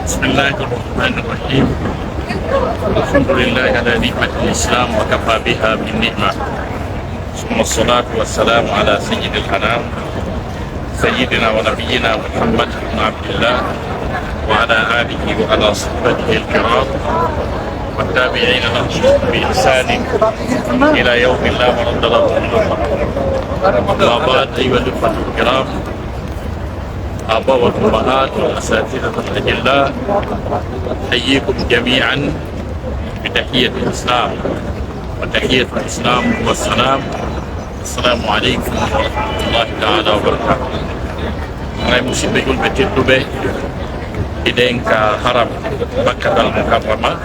بسم الله الرحمن الرحيم. الحمد لله على نعمة الإسلام وكفى بها بالنعمة، ثم الصلاة والسلام على سيد الأنام سيدنا ونبينا محمد بن عبد الله وعلى آله وعلى صحبه الكرام والتابعين لهم بإحسان إلى يوم لا مرد له من الله. أما بعد، أيها الإخوة الكرام، آباء والأمهات والأساتذة الأجلاء، أحييكم جميعا بتحية الإسلام، وتحية الإسلام هو السلام. السلام عليكم ورحمة الله تعالى وبركاته. Mengenai musim bagel betul be, ideng ka haram makkah dal mukarramah,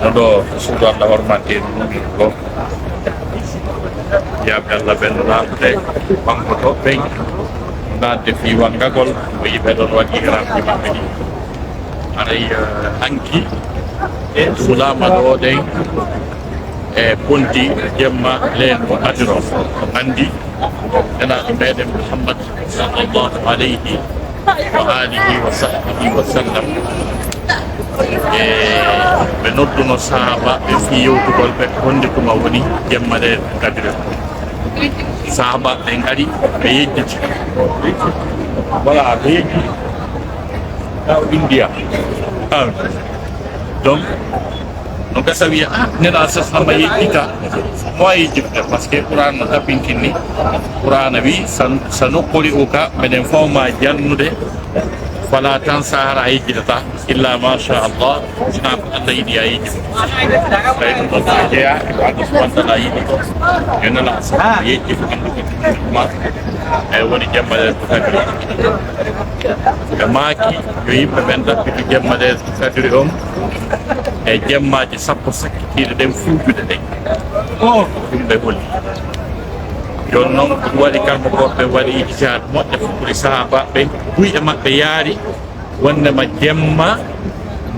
nodo sudah la hormati ko. Ya Allah benula te pangkoto peng na defi wangagol wi bedon wadi gram di mabini. Aray anki sulama do deng ponti jemma len ko adro andi dana bede Muhammad sallallahu alaihi wa alihi wa sahbihi wa sallam benoddu no sahaba be fi yowtugol be honde ko mawoni jemma len kadire sahaba be ngari be yejjiti wala be yejji taw India donc no gasawiya nena asas nama yejjita mo yejjita parce que Quran no tabinkini Quran wi sanu qoli uka meden fawma jannude fala tan sahara yejjita illa ma sha Allah sina ko Allah yidi yejjita ay no jeya ko Allah subhanahu wa yidi ko yenala asas yejjita ma ay woni jammale takri be maki yo yimbe ben dabbi jammale takri e jemmaji sappo sakkitiɗe ɗen fuujude ɗen ɗumɓe holli jon noon ɗum waɗi kamɓe goɓɓe waɗi ijtihad moƴƴe fukkude sahabaɓe guyɗe maɓɓe yaari wondema jemma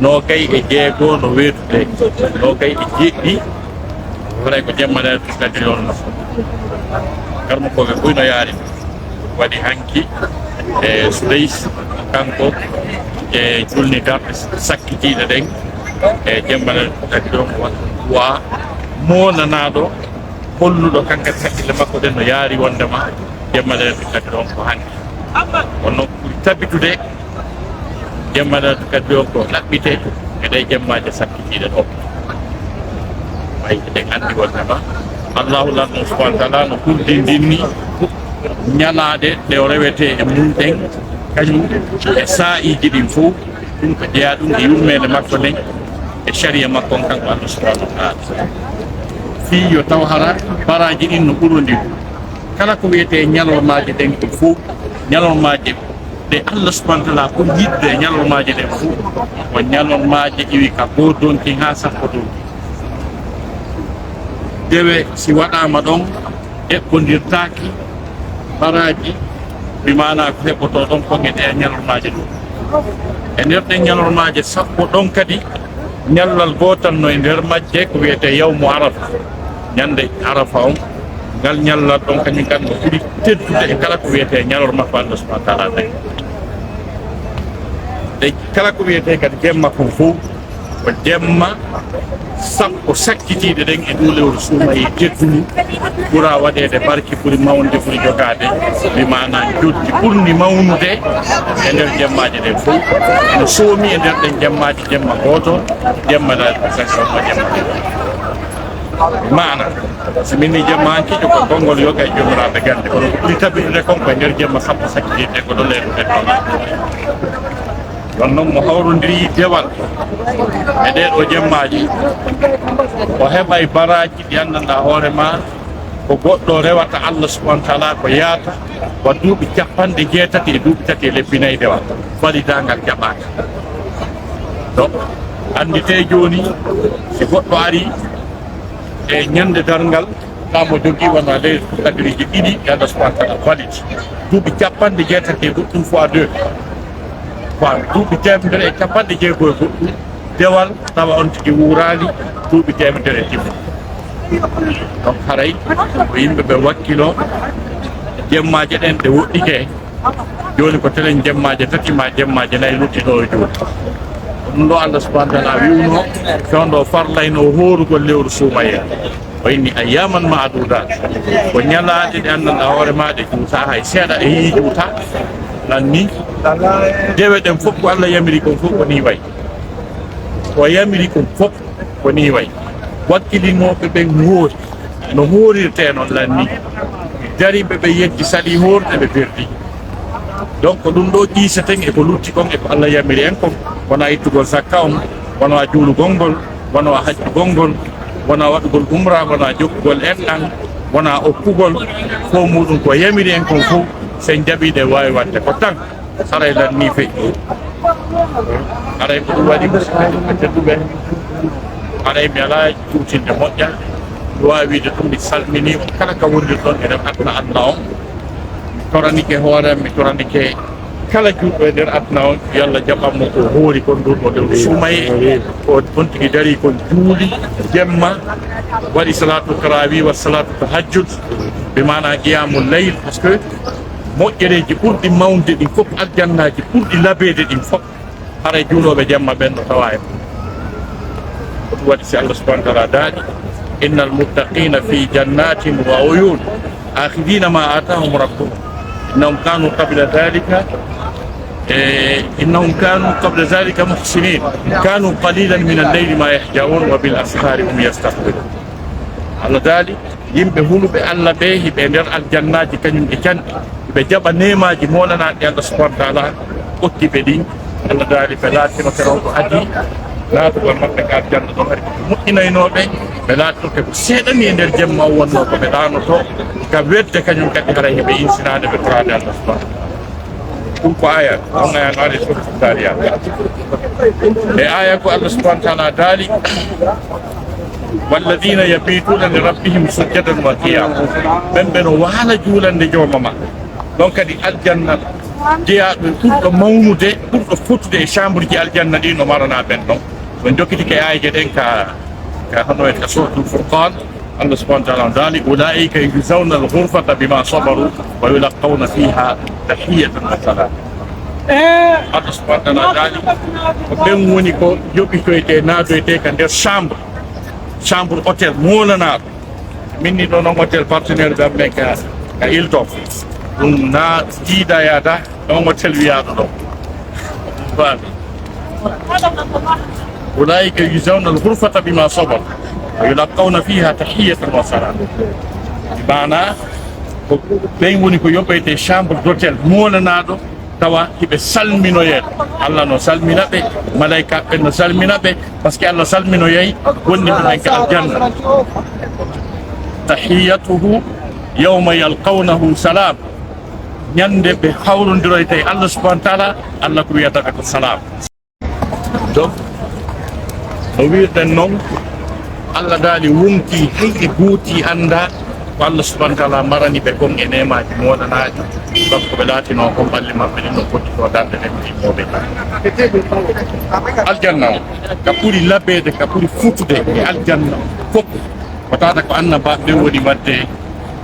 nogay e jeego no weetude nogay e jeeɗɗi waɗay ko jemmane kadiri on karmo koɓe ɓuyno yaari waɗi hanki e Sudays kanko e julni darɗe sakkitiɗe ɗen e jembal kadiro wa monanaɗo holluɗo kanka hakkille makko ɗen no yaari wondema jemmalere kadiro ko hanki wonno ɓuri tabitude jemmalere kadiro ko ɗaɓɓite e ɗe jemmaje sakkitiɗe ɗo way eɗen andi wondema allahu lanno subhanahu wa taala no ɓurdindinni ñalaɗe ɗe o rewete e mumɗen kañum e sa'iji ɗin fof ɗum ko jeeya ɗum e yummede makko nden e sharia makko kanko Allah subhanahu wa ta'ala fi yo taw hara baraji ɗin no ɓurondi kala ko wiyete ñalormaji ɗen ko fof ñalormaji ɗe Allah subhanahu wa ta'ala ko yidde ñalormaji ɗen fof ko ñalormaji iwi ka godonki ha sappo donki dewe si waɗama ɗon eɓɓodirtaki baraji bimana ko heɓoto ɗon ko gueɗe ñalormaji ɗum e nder ɗen ñalormaji sappo ɗon kadi ñallal gotal no e nder majje ko wiyete yawmu arafa ñande arafa on ngal ñallal ɗon kañum kan no ɓuuri teddude e kala ko wiyete ñalorma ko Allah subhanahu wa ta'ala tagi e kala ko wiyete kadi jemma kon fof ko jemma sappo sakkitiɗe ɗen e dow lewru suumayi tedduni ɓuura waɗede barki ɓuuri mawnude ɓuuri jogade wimana joddi ɓurni mawnude e nder jemmaji ɗen fof no soomi e nder ɗen jemmaji jemma goto jemmala sakoma jemma mana so minni jemma han kiƴo ko konngol yoga e jomiraɓe gande kono ɓuuri tabiɗude kon ko e nder jemma sappo sakkitiɗe ko ɗo leyruɗe ɗon ɗon noon mo hawrodiri dewal e ɗeɗo jemmaji o heɓay baraji ɗi anndanɗa hoorema ko goɗɗo rewata Allah subhanahu wa ta'ala ko yaata wa duuɓi 60 e duuɓi 3 e lebbi 4 dewal walidagal jaɓaka donc andite joni si goɗɗo ari e ñande dargal kamo jogui wona leydi kadiriji ɗiɗi e Allah subhanahu wa ta'ala walidi duuɓi 60 e goɗɗum fois 2 duuɓi 160 e goɗɗum dewal tawa on tigi wurani duuɓi 100 e timmo donc haray ko yimɓe ɓe wakkilo jemmaje ɗen ɗe woɗɗike joni ko telen jemmaje tati ma jemmaje nayi lutti ɗo e juuɗe ɗum ɗo Allah subhanahu wa ta'ala wiwno fewndo farlayno horugol lewru suumaye o inni ayyaman ma'dudat ko ñalaɗe ɗe anndanɗa hoore ma ɗe juuta hay seeɗa e yii juuta nan ni dewe ɗen fof ko Allah yamiri kon fof ko ni way ko yamiri kon fof ko ni way wakkilinoɓe ɓen hoori no hoorirte noon lanni dariɓe ɓe yetti saɗi hoorde ɓe perdi donc ɗum ɗo ƴiiseten eko lutti kon eko Allah yamiri en kon wona ittugol zakka on wona juulugol ngol wona hajjugol ngol wona waɗugol umra wona jokkugol enɗan wona okkugol fof muɗum ko yamiri en kon fof sen jaɓiɗe wawi wadde ko tan haray lanni feƴƴi haray ko ɗum waɗi musidɓe tedduɓe haray mi ala juutinde moƴƴa mi wawi wiide ɗum mi salmini on kala ka wondir ɗon e nder aduna Allah on mi toranike hoorem mi toranike kala juutɗo e nder aduna on yo Allah jaɓanmo ko hoori kon ɗum o lewru sumaye o on tigi dari kon juuli jemma waɗi salatu tarawih wa salatu tahajjud ɓe mana qiyamul layl par ce que moƴƴereji ɓurɗi mawde ɗin fof aljannaji ɓurɗi labede ɗin fof haray juuloɓe jemma ɓen no tawa en ko ɗum waɗi si Allah subhanahu wa ta'ala daaɗi innal muttaqina fi jannatin wa uyun akhidina ma atahum rabbuhum innahum kanu qabla dhalika muhsinin kanu qalilan min al-layli ma yahjaun wa bil ashari hum yastaghfirun Allah daaɗi yimɓe huluɓe Allah ɓe hiɓe nder aljannaji kañum e canɗi ɓe jaɓa nemaji molanaɗi Allah subhanahu wa ta'ala ɓotti ɓe ɗin Allah daari ɓe laatino keron ko adi laatugol maɓɓe ka aljanna ɗon ari koɓe moƴƴinaynoɓe ɓe laatinoke ko seeɗani e nder jemma wonno koɓe ɗanoto ka wedde kañum kadi haray heɓe insinade ɓe torade Allah subhanahu ɗum ko aya on aya ngaari suratu Dariyat e aya ko Allah subhanahu wa ta'ala daali والذين يبيتون لربهم سجدا وقياما من بين وهلا جولا لجومما دونك دي الجنه جيا ɓurɗo mawnude ɓurɗo fottude e chambre ji aljanna ɗi no marana ɓen ɗon min jokkiti ke ayje ɗen ka hono e ka suratul furqan Allah subhanahu wa ta'ala dali ulaika yujzawna al-ghurfata bima sabaru wa yulqawna fiha tahiyatan wa salam Allah subhanahu wa ta'ala dali ko ɓen woni ko joɓitoyte naadoyte ka nder chambre hôtel molanaɗo minni ɗo noon hôtel partenaire ɓe amen ka Hilton ɗum na jiida yaada ɗon hôtel wiyaɗo ɗon faami ulaika yujzawna al-ghurfata bima sabar wa yulqawna fiha tahiyatan wa salam mana ko ɓen woni ko yoɓɓeyte chambre d'hôtel molanaɗo tawa hiɓe salminoyen Allah no salmina ɓe malaika ɓe no salmina ɓe par ce que Allah salminoyay wonni ɗumen ka aljanna tahiyatuhu yawma yalqawnahu salam ñande ɓe hawrodiroyte Allah subhanahu wa ta'ala Allah ko wiyata ɓe ko salam donc no wirɗen noon Allah daali wonki hayɗe gooti anda ko Allah subhanahu wa ta'ala marani ɓe kon e nemaji moɗanaji donc ɓe laatino kon ɓalli maɓɓe ɗin no pottito darde ɗen ɗimmoɓe aljanna o ka ɓuuri labede ka ɓuuri futude e aljanna fof ko tata ko annabaɓe woni wadde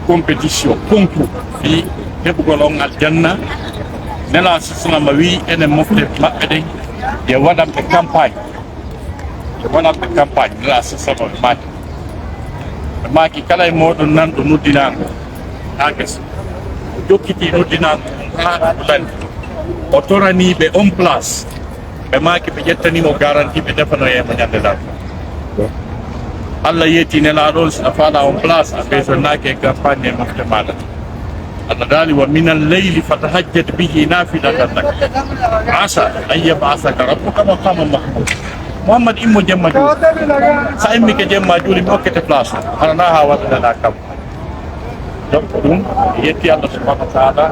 compétition concours fi heɓugol on aljanna nela salama wi enen mofte maɓɓe ɗen ye waɗanɓe campagne nela salama ɓe maaki maki kala e moɗon nanɗo noddinago ha gesa o jokkiti noddinago ha landi o toraniɓe on place ɓe maki ɓe ƴettanimo garanti ɓe defanoyemo ñande dal Allah yetti nelaɗon a faala on place a ɓeysonnaki e campagne e mofte maɗa Allah daali wa min al-leyli fatahajjat bihi nafilatan lak asa an yab'athaka rabbuka maqaman mahmud Muhammad immo jemma juuli sa immi ke jemma juuli mi hokkete place harana ha waɗanana kam donc ɗum yetti Allah subhanahu wa ta'ala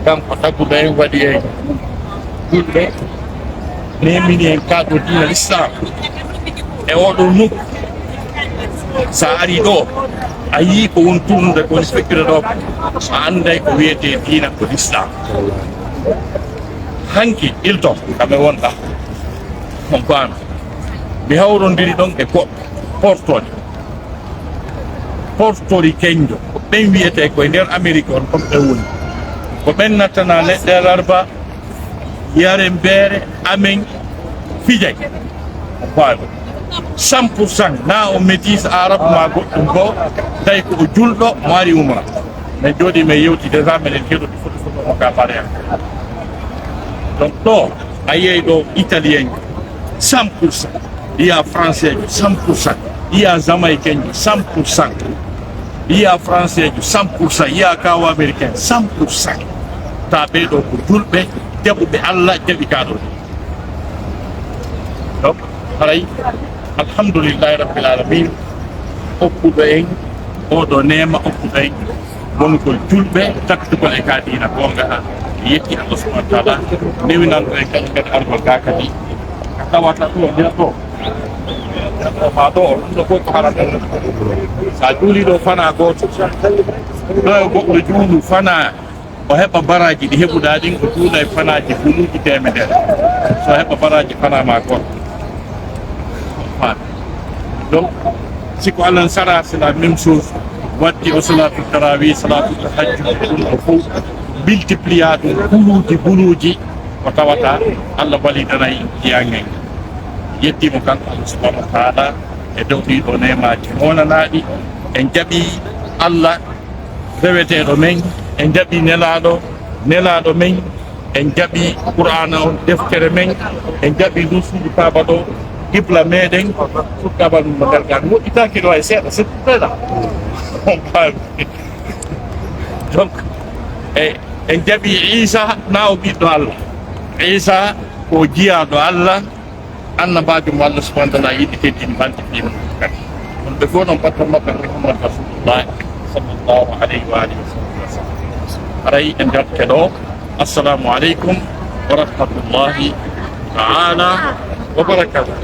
kanko tagguɗo en waɗi en julɓe nemini en kaɗo dina l'islam e oɗo nokku sa ari ɗo a yii ko won turnude kowoni feƴƴude ɗo a anday ko wiyete dina ko l'islam hanki Hilton kame wonɗa on faami mi hawrodiri ɗon e goɗɗo portori keñjo ko ɓen wiyete koye nder Amérique on ɗon ɓe woni ko ɓennatana leɗɗe alarba yaren beere amen fijay faami 100% na o métise arabe ma goɗɗum ko tawi ko o julɗo mo ari umra min jooɗi min yewti déjà minen heɗoti foti fotomo ka bare donc ɗo a yeey ɗo italien 100%, il y a français 100%, il y a jamaïcain 100%, il y a français 100%, il y a kaw américain 100%. Tabe do ko julbe jabuɓe Allah jaɓi kaɗo donc haray alhamdulillahi rabbil alamin okkuɗo en oɗo nema okkuɗo en wonugol julɓe takkutugol e ka dina gonga yetti Allah subhanahu wa taala newinanɗo en kadi kadi argol ga kadi tawata ɗo nder ɗo ma ɗo ɗum ɗo fof ko harata sa juuli ɗo fana goto ɗo e goɗɗo juulu fana o heɓa baraji ɗi heɓuɗa ɗin o juula e fanaji bunuji temedere so heɓa baraji fana ma goto donc siko Allah sara c'est la même chose waddi o salatu tarawih salatu tahajjud ɗum o fof multiplia ɗum buluji ko tawata Allah walidanayi jiyangen yettimo kanko Allah subhanahu wa taala e dow ɗiɗo nemaji monanaɗi en jaaɓi Allah reweteɗo men en jaaɓi nelaɗo men en jaaɓi qur'ana on deftere men en jaaɓi nusudu kaba ɗo qibla meɗen fuɗɗaɓal no galgal moƴƴitaki ɗo e seeɗa c'est tout là on parle donc en jaaɓi Isa na o ɓiɗɗo Allah Isa ko jiyaɗo Allah annabajo mo Allah subhanahu wa taala yiɗi teddini bante ɗino kadi on ɓe fof noon batta mabɓe Muhammad rasulullah sallllahu alayhi wa alihi wa sallam aray en jarte ɗo assalamu aleykum wa rahmatullahi taala wa barakatuh